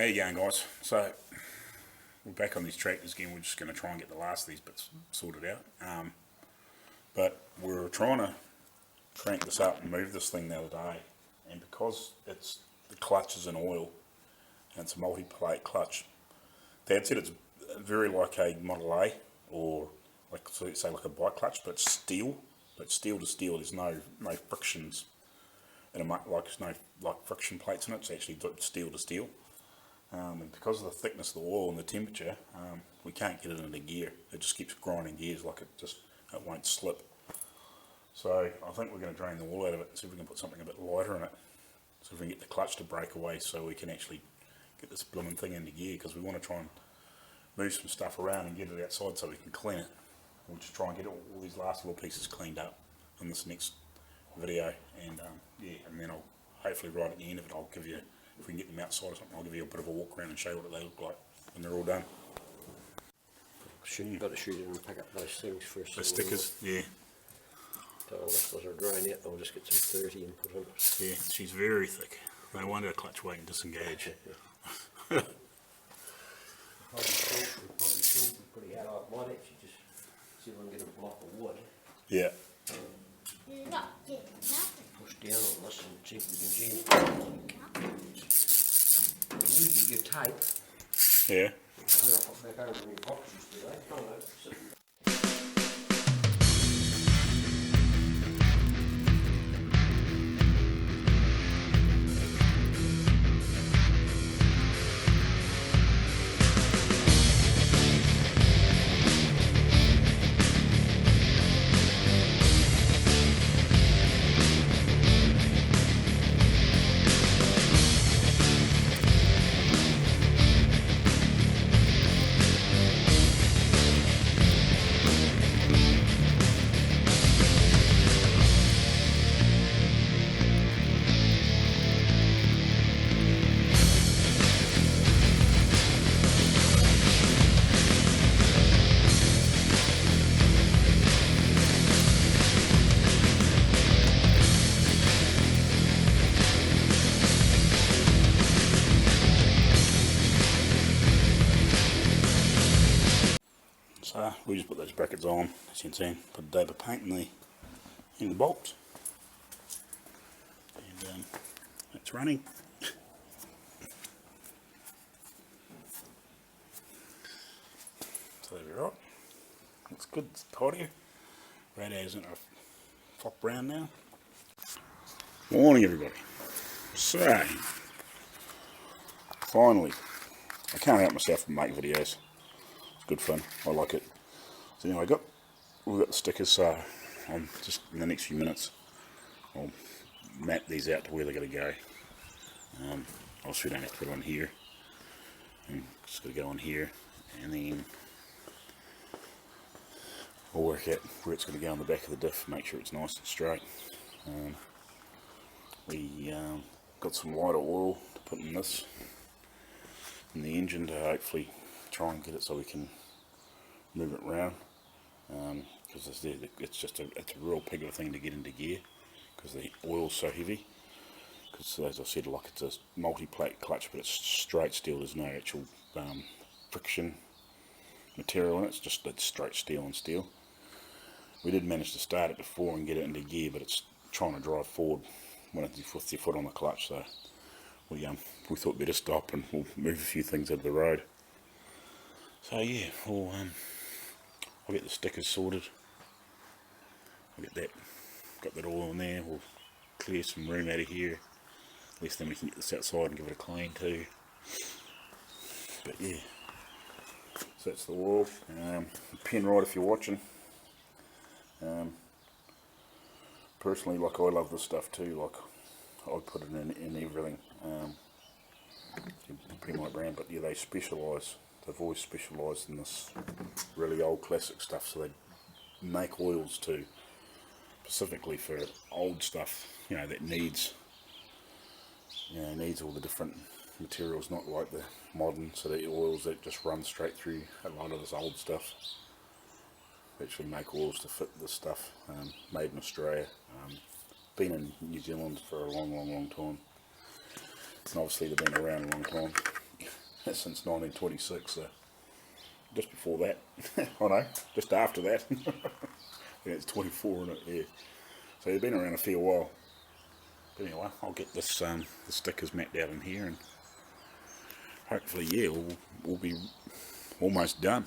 you going, guys? So we're back on these tractors again. We're just going to try and get the last of these bits sorted out. But we're trying to crank this up and move this thing the other day, and because the clutch is in oil and it's a multi-plate clutch, Dad said it's very like a Model A, or like, so say like a bike clutch, but steel to steel. There's no frictions in a, like there's no like friction plates in it. It's actually steel to steel. And because of the thickness of the oil and the temperature, we can't get it into gear. It just keeps grinding gears, like it won't slip. So I think we're going to drain the oil out of it and see if we can put something a bit lighter in it, so if we can get the clutch to break away, so we can actually get this blooming thing into gear, because we want to try and move some stuff around and get it outside so we can clean it. We'll just try and get all these last little pieces cleaned up in this next video, and and then I'll hopefully right at the end of it, I'll give you, if we can get them outside or something, I'll give you a bit of a walk around and show you what they look like when they're all done. You've got to shoot it and pick up those things first. The stickers, yeah. So let's let her drain out, I'll just get some 30 and put in it. Yeah, she's very thick. No wonder clutch won't disengage. Probably pretty hard. I might actually just see if I can get a block of wood. Yeah. Push down on this and see if we can jam it. Can you get your tape? Yeah. I think I'll put back over in your boxes today. Oh no, it's sitting there. So we just put those brackets on, as you can see, put a dab of paint in the bolts, and it's running. So there we are. Looks good, it's tidier. Radio's in a flop brown now. Morning everybody. So, finally, I can't help myself from making videos. Good fun, I like it. So anyway, we've got the stickers, so just in the next few minutes I'll map these out to where they're going to go. Obviously we don't have to put it on here, and just got to go on here, and then I'll work out where it's going to go on the back of the diff, make sure it's nice and straight. We got some lighter oil to put in this, in the engine, to hopefully try and get it so we can move it around, because it's a real pig of a thing to get into gear, because the oil's so heavy. Because as I said, like, it's a multi-plate clutch, but it's straight steel. There's no actual friction material in it. It's straight steel and steel. We did manage to start it before and get it into gear, but it's trying to drive forward with your foot on the clutch. So we thought better stop and we'll move a few things out of the road. So yeah, I'll get the stickers sorted. I'll get got that all in there. We'll clear some room out of here. At least then we can get this outside and give it a clean too. But yeah, so that's the oil. Penrite, if you're watching. Personally, like, I love this stuff too. Like, I put it in everything. Penrite brand, but yeah, they specialise. They've always specialised in this really old classic stuff, so they make oils too, specifically for old stuff, that needs all the different materials, not like the modern, so the oils that just run straight through a lot of this old stuff. They actually make oils to fit this stuff, made in Australia, been in New Zealand for a long time, and obviously they've been around a long time. since 1926, so just before that. I know, just after that. Yeah, it's 24 in it, yeah. So you've been around a fair while. But anyway, I'll get this the stickers mapped out in here, and hopefully, yeah, we'll be almost done.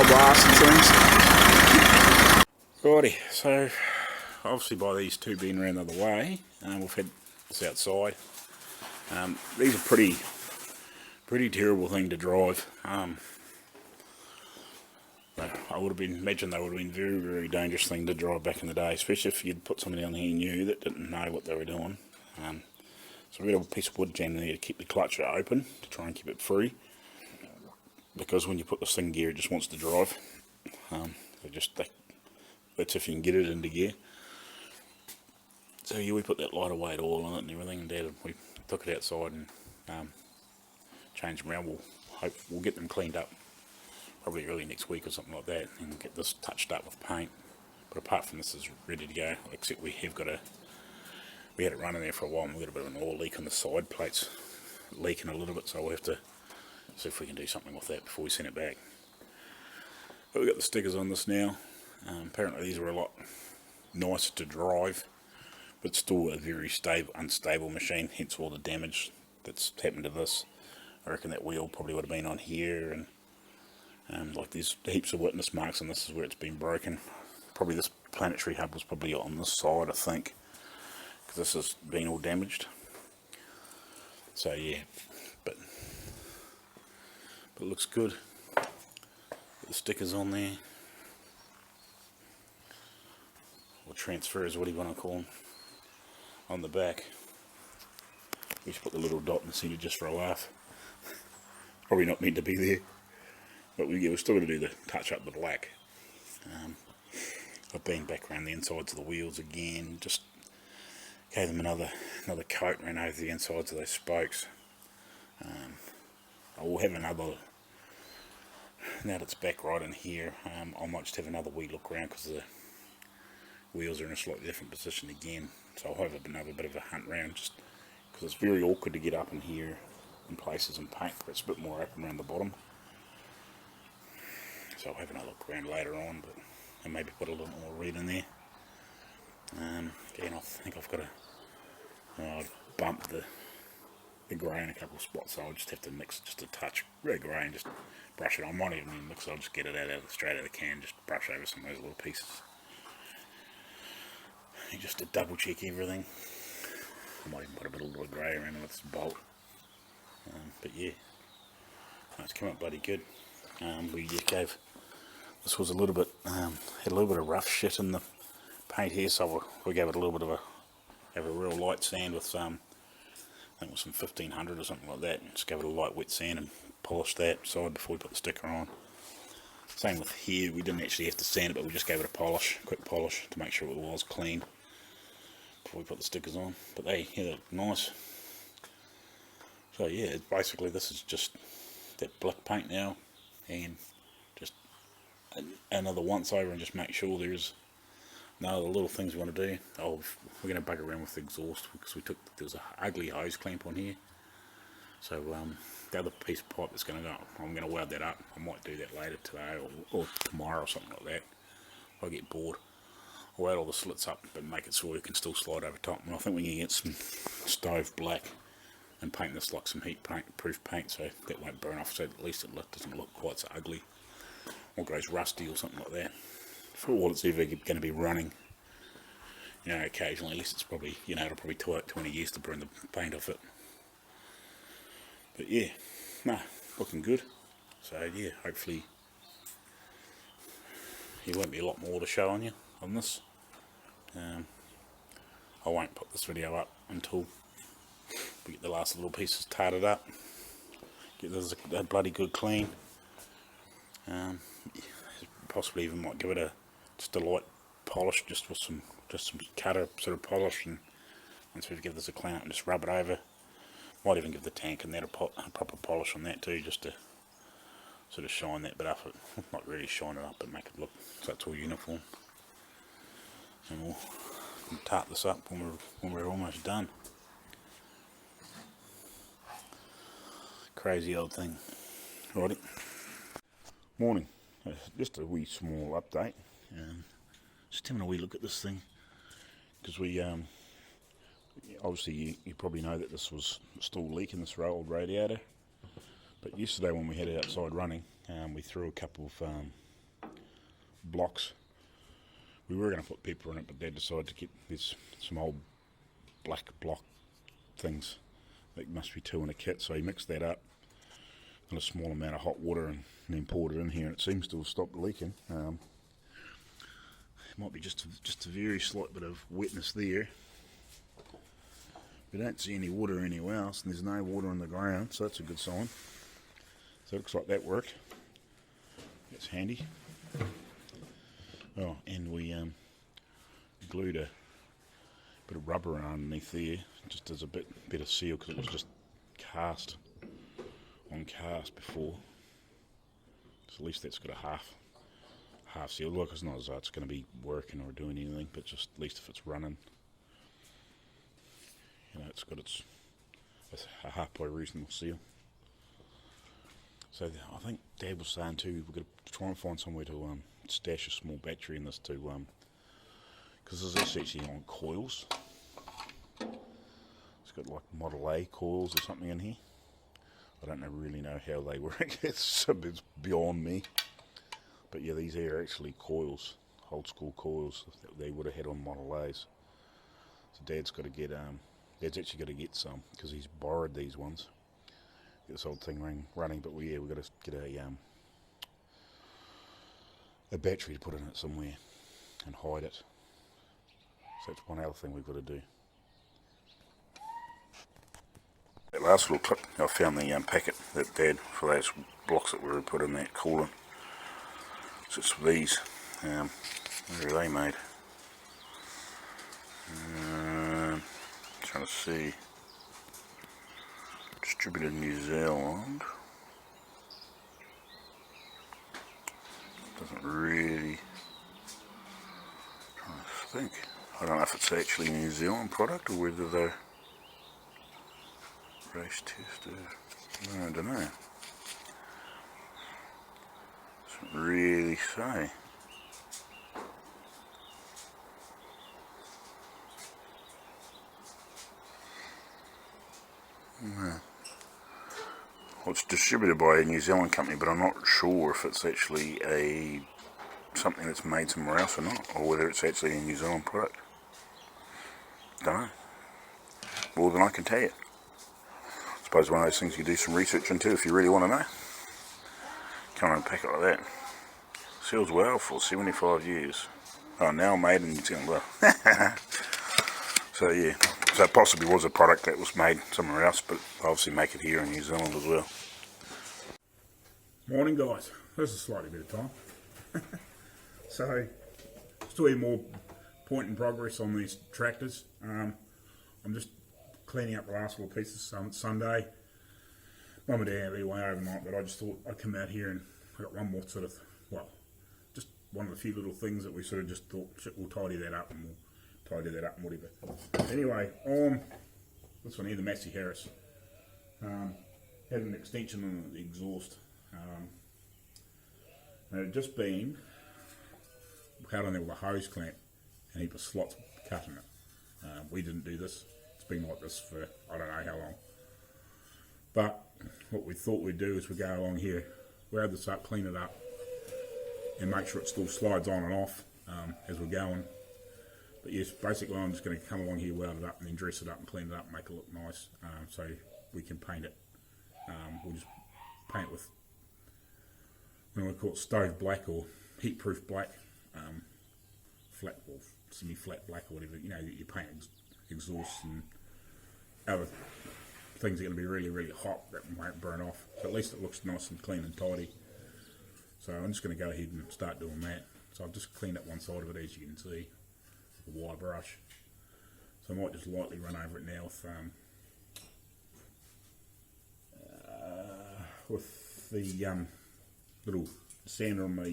blast and things. Righty, so obviously by these two being around the other way, we've had this outside. These are pretty terrible thing to drive. I would have been imagine they would have been very dangerous thing to drive back in the day, especially if you'd put somebody on here you knew that didn't know what they were doing. So we got a piece of wood jammed in there to keep the clutch open, to try and keep it free. Because when you put this thing in gear, it just wants to drive. That's if you can get it into gear. So yeah, we put that lighter weight oil on it and everything, and Dad, we took it outside and changed them around. We'll get them cleaned up probably early next week or something like that, and get this touched up with paint. But apart from this, is ready to go. Except we had it running there for a while, and we got a bit of an oil leak on the side plates, leaking a little bit. So we'll have to see if we can do something with that before we send it back. But we got the stickers on this now. Apparently these are a lot nicer to drive, but still a very unstable machine, hence all the damage that's happened to this. I reckon that wheel probably would have been on here, and like there's heaps of witness marks, and this is where it's been broken. Probably this planetary hub was probably on this side, I think, because this has been all damaged. So yeah, but it looks good. Got the stickers on there, or transfers, what do you want to call them, on the back. We just put the little dot in the centre just for a laugh. Probably not meant to be there, but we're still going to do the touch up the black. I've been back around the insides of the wheels again, just gave them another coat, ran over the insides of those spokes. I will have another, now that it's back right in here, I might just have another wee look around, because the wheels are in a slightly different position again. So I'll have another bit of a hunt around, just because it's very awkward to get up in here in places and paint, but it's a bit more open around the bottom. So I'll have another look around later on, and maybe put a little more red in there. Again, I think I've got to bump the grey in a couple of spots, so I'll just have to mix just a touch red grey and just brush it on. I might even mix it, I'll just get it straight out of the can, just brush over some of those little pieces. And just to double check everything. I might even put a bit of little grey around with this bolt. But yeah, it's come up bloody good. We just gave, this was a little bit, had a little bit of rough shit in the paint here, so we gave it a little bit of a real light sand with I think it was some 1500 or something like that, and just gave it a light wet sand and polished that side before we put the sticker on. Same with here, we didn't actually have to sand it, but we just gave it a quick polish to make sure it was clean before we put the stickers on. But they look nice. So yeah, basically this is just that black paint now, and just another once over, and just make sure there's no other little things we want to do. We're going to bug around with the exhaust, because there was an ugly hose clamp on here. So the other piece of pipe that's going to go, I'm going to weld that up. I might do that later today or tomorrow or something like that. If I get bored, I'll weld all the slits up, but make it so it can still slide over top. And I think we can get some stove black and paint this like some proof paint, so that won't burn off, so at least it doesn't look quite so ugly or goes rusty or something like that. For all it's ever going to be running, occasionally, at least it's probably, it'll probably take 20 years to burn the paint off it. But yeah, looking good. So yeah, hopefully there won't be a lot more to show on this. I won't put this video up until we get the last little pieces tarted up, get this a bloody good clean. Possibly even might give it just a light polish, just with some cutter sort of polish, and once we give this a clean up and just rub it over. Might even give the tank and that a proper polish on that too, just to sort of shine that bit up. Not really shine it up, but make it look so it's all uniform. And we'll tart this up when we're almost done. Crazy old thing. Righty. Morning. Just a wee small update. Just having a wee look at this thing, because we obviously you probably know that this was still leaking, this old radiator. But yesterday when we had it outside running, we threw a couple of blocks. We were going to put pepper in it, but Dad decided to keep some old black block things that must be 2 in a kit, so he mixed that up in a small amount of hot water and then poured it in here, and it seems to have stopped leaking. It might be just a very slight bit of wetness there, We don't see any water anywhere else, and there's no water on the ground, so that's a good sign. So it looks like that worked. That's handy. Oh, and we glued a bit of rubber underneath there, just as a bit better seal, because it was just cast on cast before. So at least that's got a half seal. Look, it's not as though it's going to be working or doing anything, but just at least if it's running, you know, it's got it's a halfway reasonable seal. So I think Dad was saying too, we've got to try and find somewhere to stash a small battery in this to, because this is actually on coils. It's got like Model A coils or something in here. I don't really know how they work. It's beyond me. But yeah, these are actually coils, old school coils that they would have had on Model A's. So Dad's got to get, Dad's actually got to get some, because he's borrowed these ones. Get this old thing running, but we've got to get a battery to put in it somewhere and hide it. So that's one other thing we've got to do. That last little clip, I found the packet that Dad, for those blocks that were put in that coolant. So it's these. Where are they made? Trying to see. Distributed in New Zealand. Doesn't really. Trying to think. I don't know if it's actually a New Zealand product or whether they're race tested. No, I don't know. Doesn't really say. No. Well, it's distributed by a New Zealand company, but I'm not sure if it's actually something that's made somewhere else or not, or whether it's actually a New Zealand product. Don't know. More than I can tell you. I suppose one of those things you do some research into if you really want to know. Come on, a packet like that. Seals well for 75 years. Oh, now made in New Zealand. Well, so yeah. So it possibly was a product that was made somewhere else, but obviously make it here in New Zealand as well. Morning guys, this is a slightly bit of time. So, still have more point in progress on these tractors. I'm just cleaning up the last little pieces. It's Sunday. Mum and Dad were away overnight, but I just thought I'd come out here and I got one more sort of, well, just one of the few little things that we sort of just thought, shit, we'll tidy that up and we'll tidy that up and whatever. Anyway, on this one here, the Massey Harris, had an extension on the exhaust. And it had just been cut on there with a hose clamp and a heap of slots cut in it. We didn't do this. It's been like this for I don't know how long. But what we thought we'd do is we go along here, grab this up, clean it up, and make sure it still slides on and off as we're going. But yes, basically I'm just going to come along here, weld it up, and then dress it up and clean it up and make it look nice, so we can paint it. We'll just paint it with, we call it stove black or heat-proof black, flat or semi-flat black or whatever. You know, you paint exhaust and other things are going to be really, really hot that won't burn off. So at least it looks nice and clean and tidy. So I'm just going to go ahead and start doing that. So I've just cleaned up one side of it, as you can see, with a wire brush. So I might just lightly run over it now with the little sander on my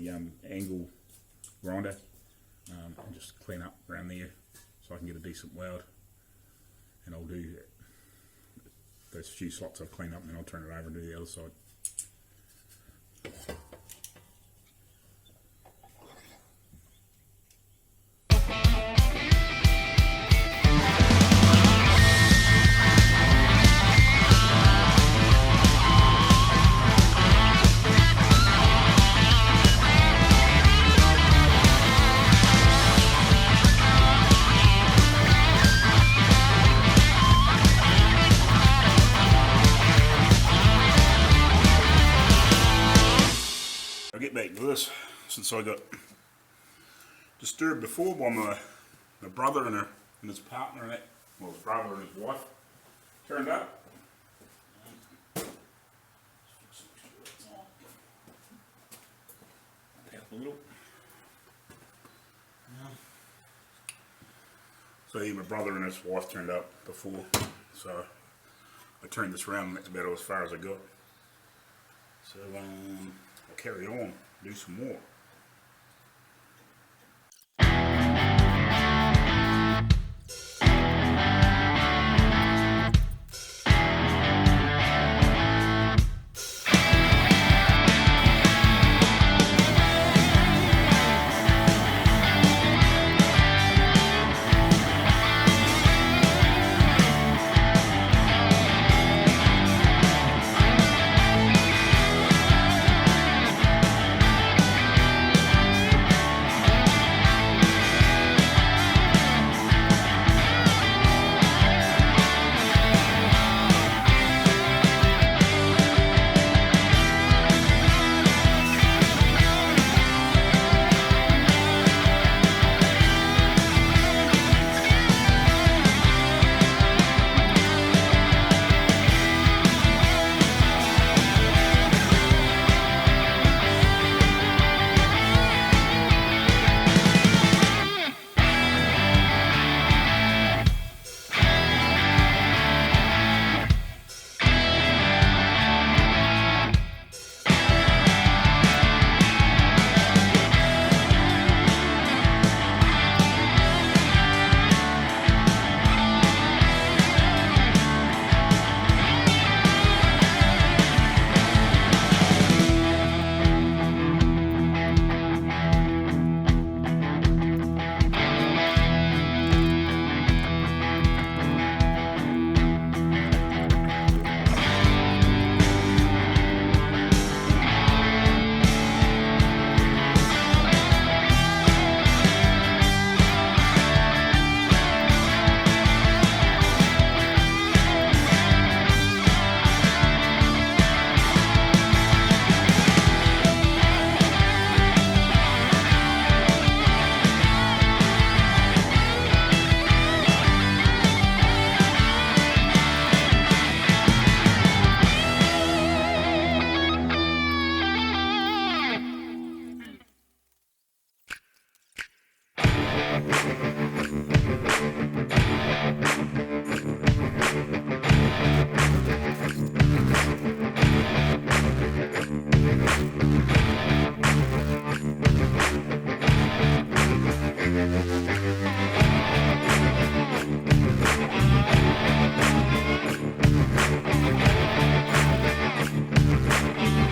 angle grinder, and just clean up around there so I can get a decent weld. And I'll do those few slots I've cleaned up, and then I'll turn it over and do the other side. Get back to this, since I got disturbed before by my brother and his partner and that, well, his brother and his wife, turned up. A little. So my brother and his wife turned up before, so I turned this around and that's about as far as I got. So I'll carry on, do some more.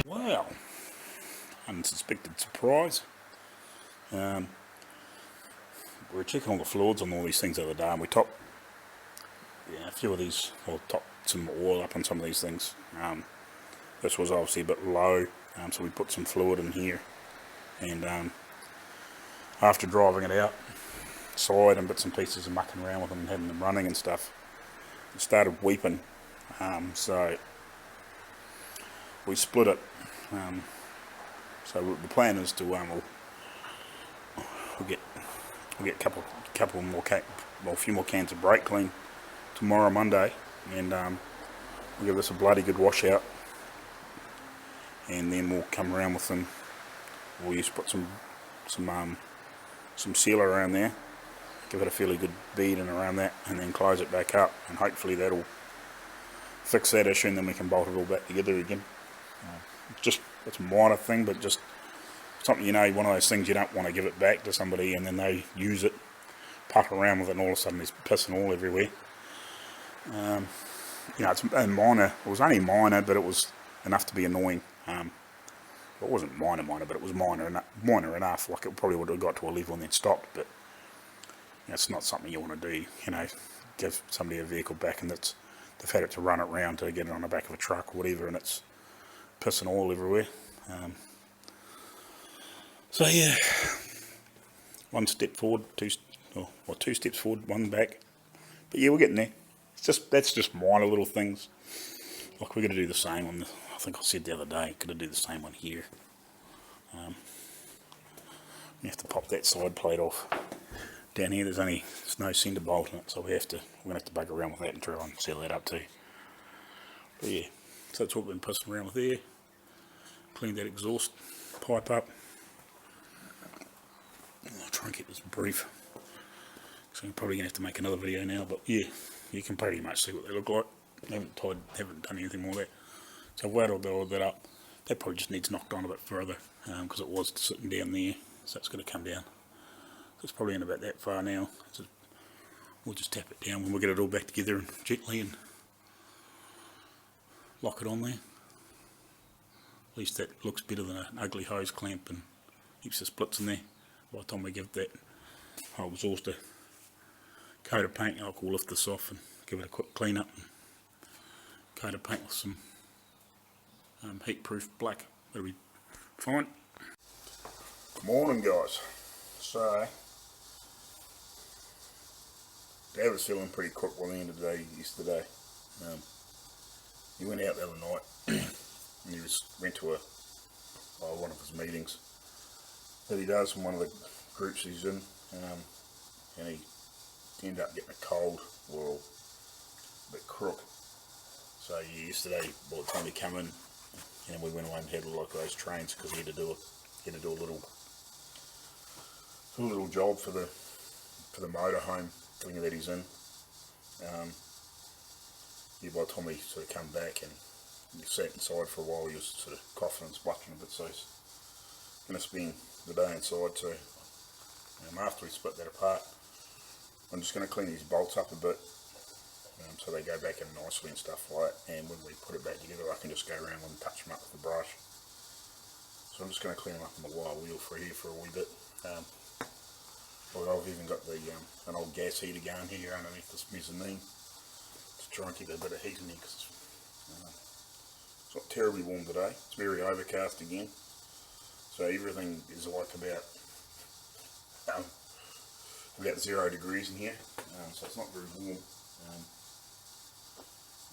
Wow, unsuspected surprise. We were checking all the fluids on all these things the other day, and we topped a few of these, or topped some oil up on some of these things. This was obviously a bit low, so we put some fluid in here, and after driving it out, side and bits and pieces and mucking around with them and having them running and stuff, it started weeping. So we split it. So the plan is to we'll get a few more cans of brake clean tomorrow, Monday, and we'll give this a bloody good wash out, and then we'll come around with some. We'll use put some sealer around there, give it a fairly good bead and around that, and then close it back up, and hopefully that'll fix that issue, and then we can bolt it all back together again. Just it's a minor thing, but just something, one of those things you don't want to give it back to somebody and then they use it, putt around with it, and all of a sudden there's piss and all everywhere. It's minor. It was only minor, but it was enough to be annoying. It wasn't minor, but it was minor enough. Like it probably would have got to a level and then stopped, but it's not something you want to do. Give somebody a vehicle back and they've had it to run it round to get it on the back of a truck or whatever, and it's piss and all everywhere. So yeah, one step forward, two steps forward, one back. But yeah, we're getting there. That's just minor little things. Like we're going to do the same on I think I said the other day, going to do the same one here. We have to pop that side plate off. Down here there's no centre bolt in it, so we're going to have to bug around with that and try and seal that up too. But yeah, so that's what we've been pissing around with there. Cleaned that exhaust pipe up. I'll try and keep this brief, so I'm probably going to have to make another video now, but yeah, you can pretty much see what they look like. Haven't done anything more with that. So I've weighted all that up. That probably just needs knocked on a bit further, because it was sitting down there, so it's going to come down. So it's probably in about that far now. So we'll just tap it down when we get it all back together and gently and lock it on there. At least that looks better than an ugly hose clamp and heaps of splits in there. By the time we give that whole exhaust a coat of paint, I'll lift this off and give it a quick clean up and coat of paint with some heat proof black. That'll be fine. Morning guys. So Dad was feeling pretty crook by the end of the day yesterday. He went out the other night and he went to one of his meetings that he does from one of the groups he's in, and he ended up getting a cold or a bit crook. So yeah, yesterday by the time he come in, and we went away and had a look at those trains because he had to do a little job for the motorhome thing that he's in. Yeah, by the time he sort of come back and he sat inside for a while, he was sort of coughing and spluttering a bit, so he's going to spend the day inside. So after we split that apart, I'm just going to clean these bolts up a bit, so they go back in nicely and stuff like that, and when we put it back together I can just go around and touch them up with the brush. So I'm just going to clean them up on the wire wheel for here for a wee bit. I've even got an old gas heater going here underneath this mezzanine to try and keep a bit of heat in there, because it's not terribly warm today. It's very overcast again, so everything is like about 0 degrees in here, so it's not very warm.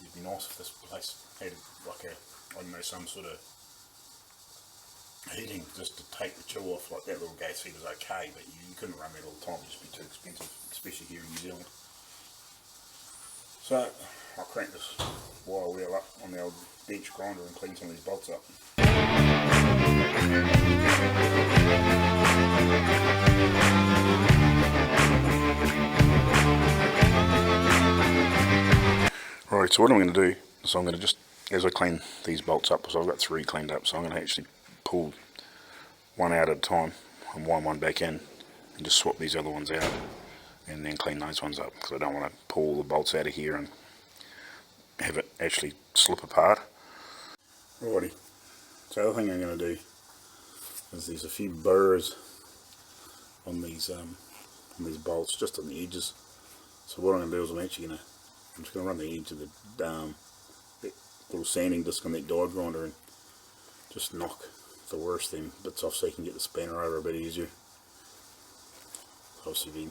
It'd be nice if this place had like I don't know, some sort of heating just to take the chill off. Like that little gas heater's okay, but you couldn't run that all the time, it'd just be too expensive, especially here in New Zealand. So I'll crank this wire wheel up on the old bench grinder and clean some of these bolts up. Right, so what I'm going to do is I'm going to just, as I clean these bolts up, so I've got 3 cleaned up, so I'm going to actually pull one out at a time and wind one back in and just swap these other ones out and then clean those ones up, because I don't want to pull the bolts out of here and have it actually slip apart. Alrighty, so the other thing I'm going to do is there's a few burrs on these bolts just on the edges. So what I'm going to do is I'm just going to run the edge of the little sanding disc on that die grinder and just knock the worst them bits off so you can get the spanner over a bit easier. Obviously been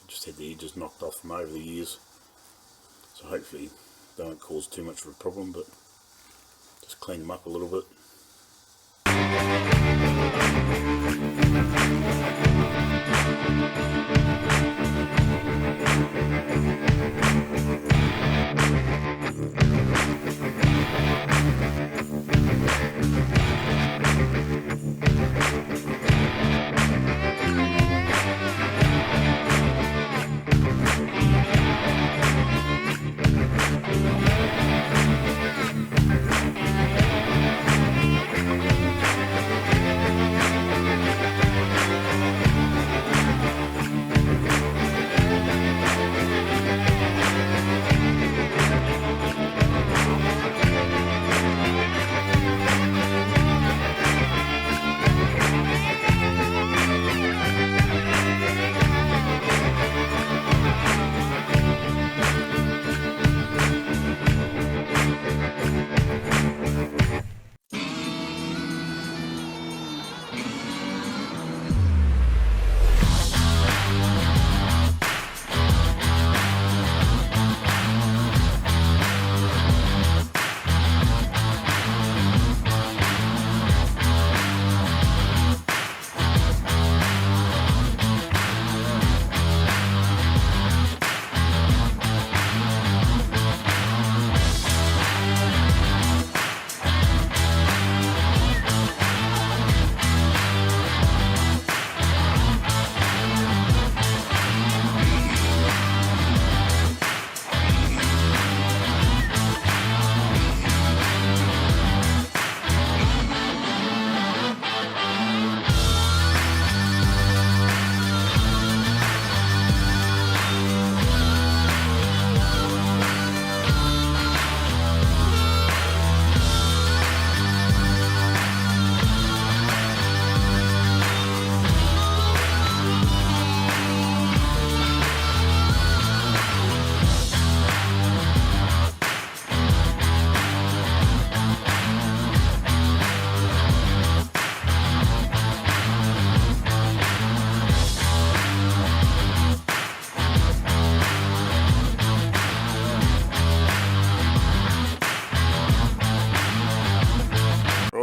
just had the edges knocked off from over the years, so hopefully they won't cause too much of a problem, but just clean them up a little bit.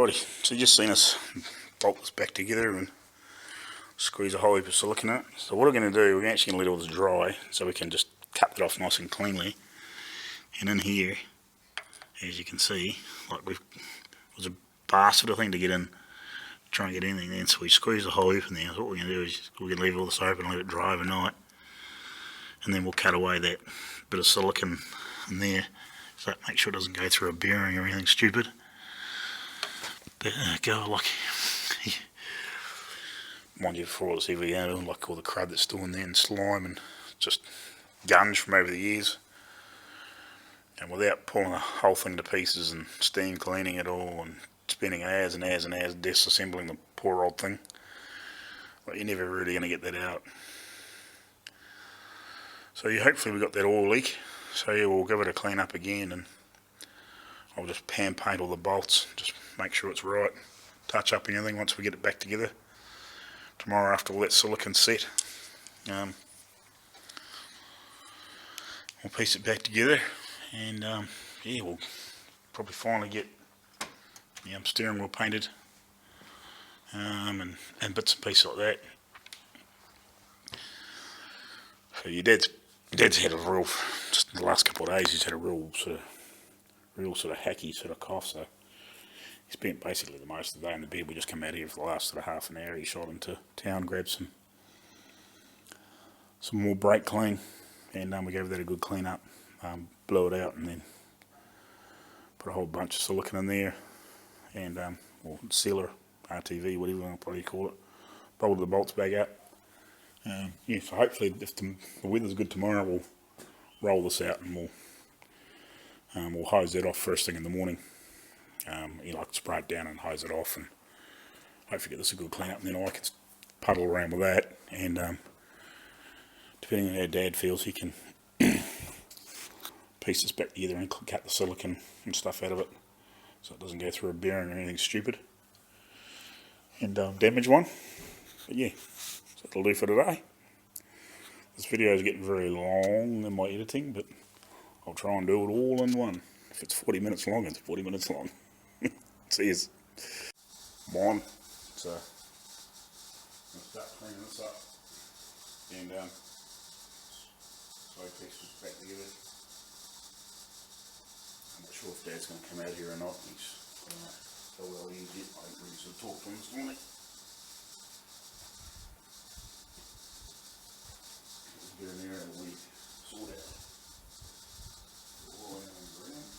Alrighty, so you just seen us bolt this back together and squeeze a whole heap of silicone out. So what we're going to do, we're actually going to let all this dry so we can just cut it off nice and cleanly. And in here, as you can see, like it was a bastard of a thing to get in, try and get anything in. So we squeeze the whole heap in there. So what we're going to do is we're going to leave all this open and let it dry overnight. And then we'll cut away that bit of silicone in there. So that make sure it doesn't go through a bearing or anything stupid. But go like, mind you, before all this heavy, like all the crud that's still in there and slime and just gunge from over the years. And without pulling the whole thing to pieces and steam cleaning it all and spending hours and hours and hours disassembling the poor old thing, well, you're never really going to get that out. So hopefully we got that oil leak. So yeah, we'll give it a clean up again, and I'll just pan paint all the bolts, just make sure it's right, touch up anything once we get it back together. Tomorrow after all that silicone's set, we'll piece it back together, and yeah, we'll probably finally get the steering wheel painted, and bits and pieces like that. So your dad's had a real, just the last couple of days, he's had a real sort of hacky sort of cough, so he spent basically the most of the day in the bed. We just come out here for the last sort of half an hour. He shot into town, grabbed some more brake clean, and we gave that a good clean up, blew it out, and then put a whole bunch of silicone in there, and or sealer, RTV, whatever you want to probably call it, bolted the bolts back out. Yeah, so hopefully if the weather's good tomorrow, we'll roll this out and we'll hose that off first thing in the morning. You like spray it down and hose it off, and hopefully get this a good clean up, and then I can puddle around with that, and depending on how Dad feels, he can piece this back together and cut the silicone and stuff out of it so it doesn't go through a bearing or anything stupid and damage one. But yeah, so that'll do for today. This video is getting very long in my editing, but I'll try and do it all in one. If it's 40 minutes long, it's 40 minutes long. Cheers. Mine. So, I'm going to start cleaning this up. And, so I piece this back together. I'm not sure if Dad's going to come out here or not. He's so well he is yet. I didn't really sort of talk to him this morning. Get in there and we sort out. All around and around.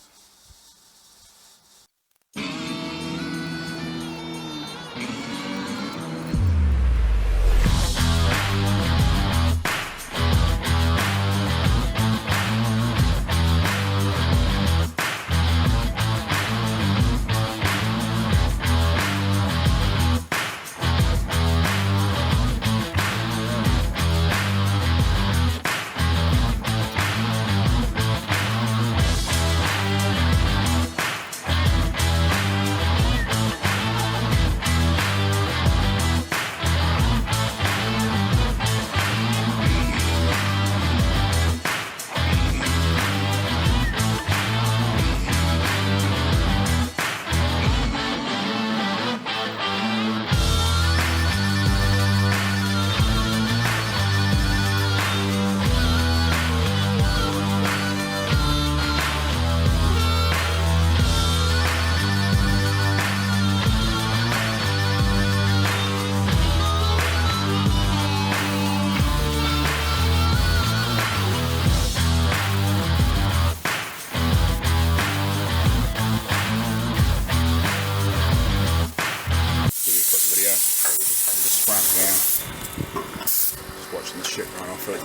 Watching the shit run off it.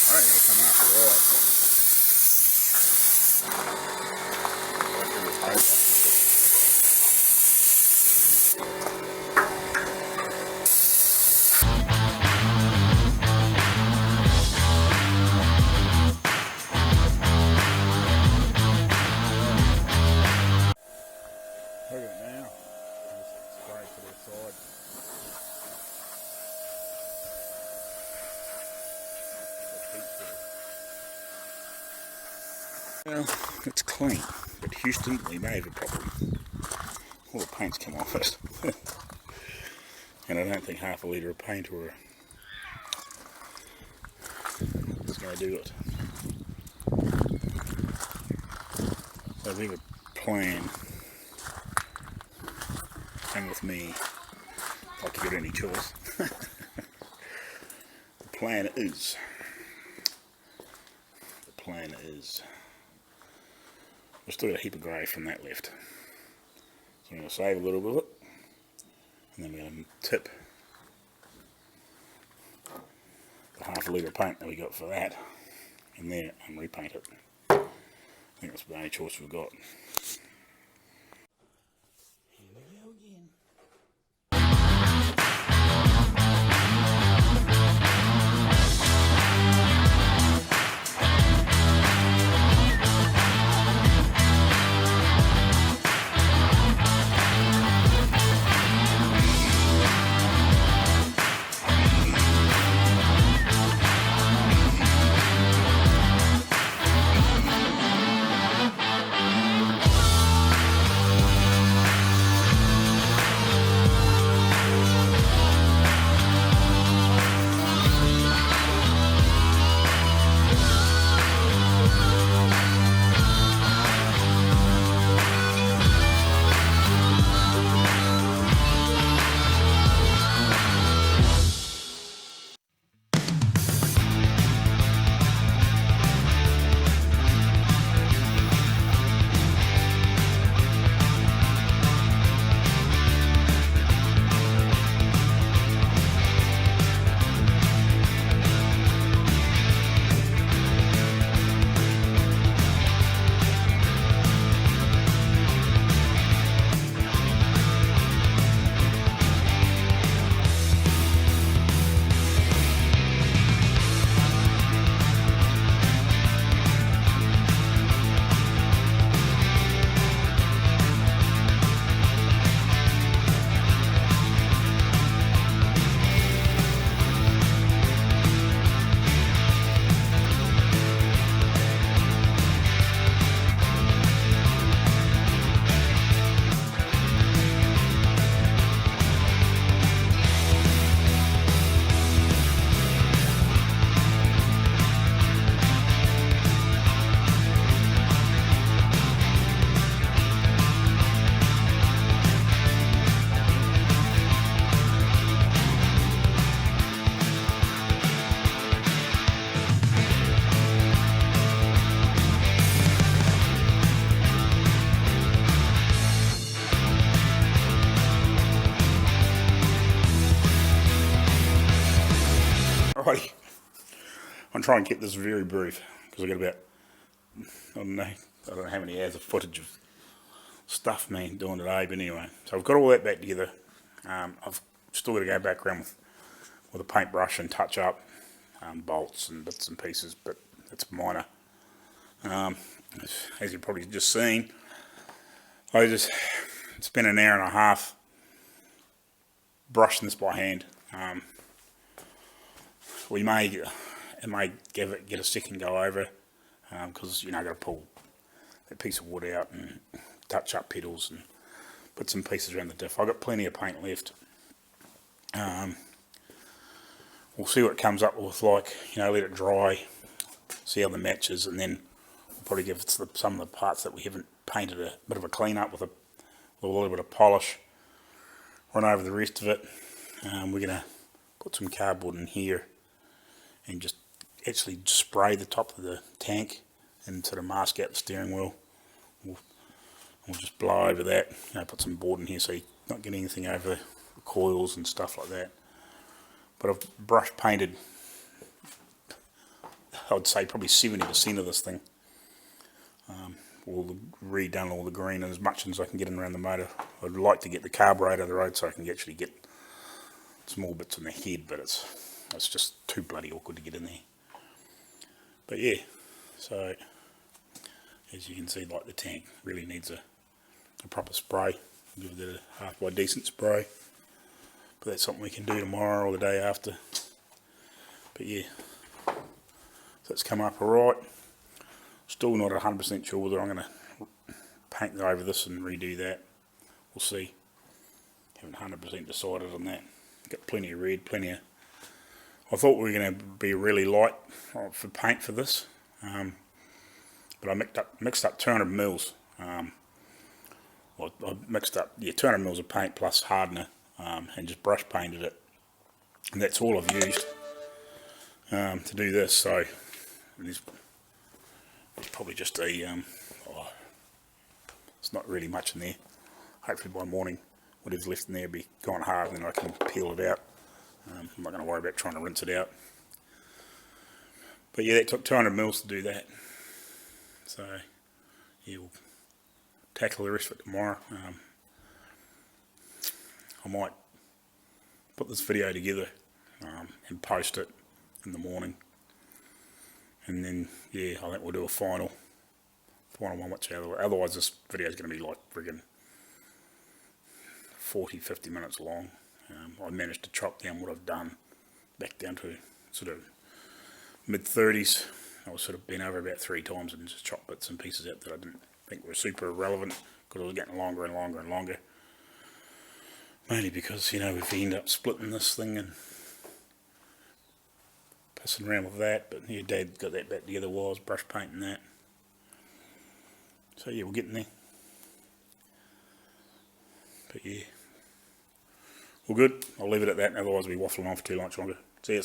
I ain't gonna come out alright. Look at it now. Just spray to the side. Well, it's clean. But Houston, we may have a problem. All the paint's come off it. And I don't think half a litre of paint or is going to do it. So we have a plan. Hang with me, if I could get any choice. The plan is, we've still got a heap of grey from that left. So I'm going to save a little bit of it, and then we're going to tip the half a litre of paint that we got for that in there and repaint it. I think that's the only choice we've got. Here we go again. Alrighty, I'm trying to keep this very brief because I've got about, I don't know how many hours of footage of stuff me doing today, but anyway, so I've got all that back together. I've still got to go back around with a paintbrush and touch up bolts and bits and pieces, but it's minor. As you've probably just seen, I just spent an hour and a half brushing this by hand. We may get a second go over because you know I've got to pull that piece of wood out and touch up pedals and put some pieces around the diff. I've got plenty of paint left. We'll see what it comes up with, like, you know, let it dry, see how the matches, and then we'll probably give some of the parts that we haven't painted a bit of a clean up with a little bit of polish, run over the rest of it. We're going to put some cardboard in here and just actually spray the top of the tank and sort of mask out the steering wheel. We'll just blow over that, you know, put some board in here so you're not getting anything over the coils and stuff like that. But I've brush painted, I'd say probably 70% of this thing. Redone all the green and as much as I can get in around the motor. I'd like to get the carburetor out of the road so I can actually get small bits in the head, but it's just too bloody awkward to get in there. But yeah, so as you can see, like, the tank really needs a proper spray. Give it a halfway decent spray, but that's something we can do tomorrow or the day after. But yeah, so it's come up alright. Still not 100% sure whether I'm going to paint over this and redo that. We'll see. Haven't 100% decided on that. Got plenty of red, plenty of... I thought we were going to be really light for paint for this, but I mixed up 200 mils. I mixed up 200 mils of paint plus hardener, and just brush painted it, and that's all I've used to do this. So there's probably just a it's not really much in there. Hopefully by morning whatever's left in there will be gone hard, and then I can peel it out. I'm not going to worry about trying to rinse it out. But yeah, that took 200 mils to do that. So yeah, we'll tackle the rest of it tomorrow. I might put this video together and post it in the morning, and then yeah, I think we'll do a final one. Otherwise this video is going to be like friggin' 40-50 minutes long. I managed to chop down what I've done back down to sort of mid-30s. I was sort of been over about 3 times and just chopped bits and pieces out that I didn't think were super relevant, because it was getting longer and longer and longer. Mainly because, you know, if you end up splitting this thing and pissing around with that. But yeah, Dad got that back together while I was brush painting that. So yeah, we're getting there. But yeah, all good. I'll leave it at that, otherwise we'll be waffling on for too much longer. See you.